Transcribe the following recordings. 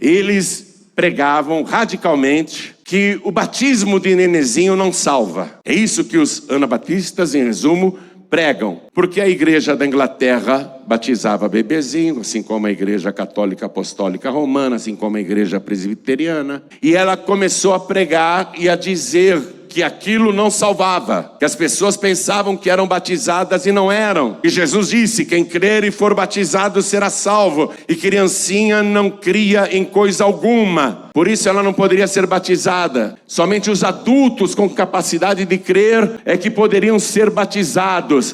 eles pregavam radicalmente que o batismo de nenenzinho não salva. É isso que os anabatistas, em resumo, pregam. Porque a igreja da Inglaterra batizava bebezinho, assim como a igreja católica apostólica romana, assim como a igreja presbiteriana. E ela começou a pregar e a dizer que aquilo não salvava, que as pessoas pensavam que eram batizadas e não eram. E Jesus disse: quem crer e for batizado será salvo, e criancinha não cria em coisa alguma. Por isso ela não poderia ser batizada. Somente os adultos com capacidade de crer é que poderiam ser batizados,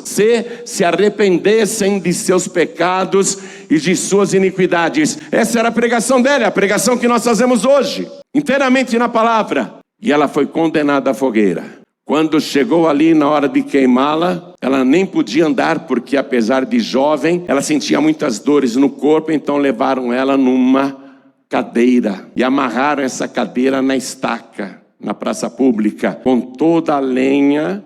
se arrependessem de seus pecados e de suas iniquidades. Essa era a pregação dela, a pregação que nós fazemos hoje, inteiramente na palavra. E ela foi condenada à fogueira. Quando chegou ali na hora de queimá-la, ela nem podia andar, porque apesar de jovem, ela sentia muitas dores no corpo. Então levaram ela numa cadeira e amarraram essa cadeira na estaca, na praça pública, com toda a lenha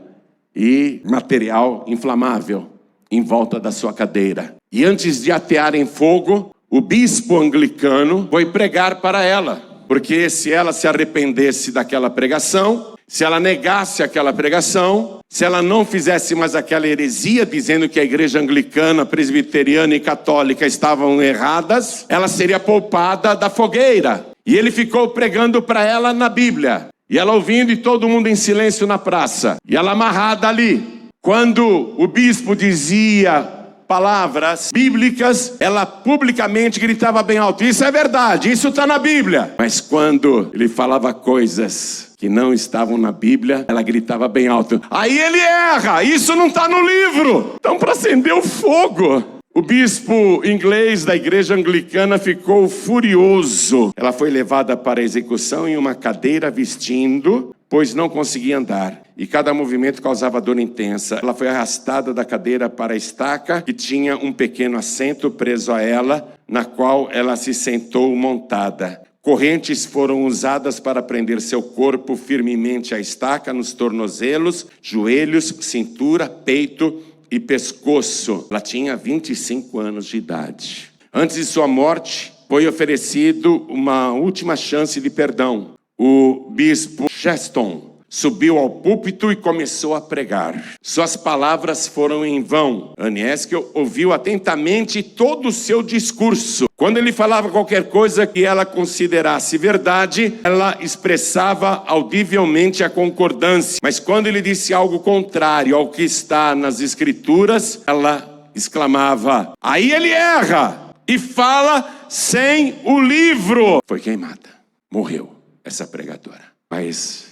e material inflamável em volta da sua cadeira. E antes de atearem fogo, o bispo anglicano foi pregar para ela. Porque se ela se arrependesse daquela pregação, se ela negasse aquela pregação, se ela não fizesse mais aquela heresia dizendo que a igreja anglicana, presbiteriana e católica estavam erradas, ela seria poupada da fogueira. E ele ficou pregando para ela na Bíblia. E ela ouvindo e todo mundo em silêncio na praça. E ela amarrada ali. Quando o bispo dizia palavras bíblicas, ela publicamente gritava bem alto: isso é verdade, isso está na Bíblia. Mas quando ele falava coisas que não estavam na Bíblia, ela gritava bem alto: aí ele erra, isso não está no livro. Então, para acender o fogo, o bispo inglês da igreja anglicana ficou furioso. Ela foi levada para a execução em uma cadeira vestindo, pois não conseguia andar, e cada movimento causava dor intensa. Ela foi arrastada da cadeira para a estaca, que tinha um pequeno assento preso a ela, na qual ela se sentou montada. Correntes foram usadas para prender seu corpo firmemente à estaca, nos tornozelos, joelhos, cintura, peito e pescoço. Ela tinha 25 anos de idade. Antes de sua morte, foi oferecido uma última chance de perdão. O bispo Cheston subiu ao púlpito e começou a pregar. Suas palavras foram em vão. Anne Haskell ouviu atentamente todo o seu discurso. Quando ele falava qualquer coisa que ela considerasse verdade, ela expressava audivelmente a concordância. Mas quando ele disse algo contrário ao que está nas Escrituras, ela exclamava: aí ele erra e fala sem o livro. Foi queimada, morreu essa pregadora. Mas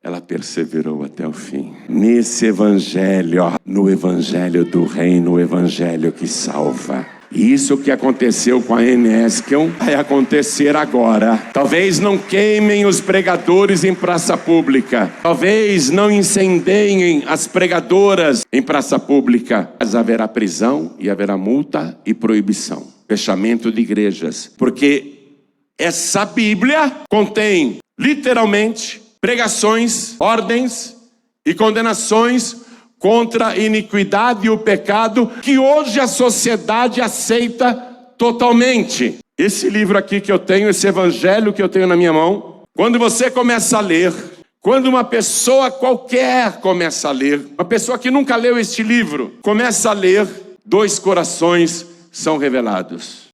ela perseverou até o fim. Nesse evangelho, no evangelho do reino, o evangelho que salva. Isso que aconteceu com a Anne Haskell vai acontecer agora. Talvez não queimem os pregadores em praça pública. Talvez não incendiem as pregadoras em praça pública. Mas haverá prisão e haverá multa e proibição. Fechamento de igrejas. Porque essa Bíblia contém, literalmente, pregações, ordens e condenações contra a iniquidade e o pecado que hoje a sociedade aceita totalmente. Esse livro aqui que eu tenho, esse evangelho que eu tenho na minha mão, quando você começa a ler, quando uma pessoa qualquer começa a ler, uma pessoa que nunca leu este livro, começa a ler, dois corações são revelados.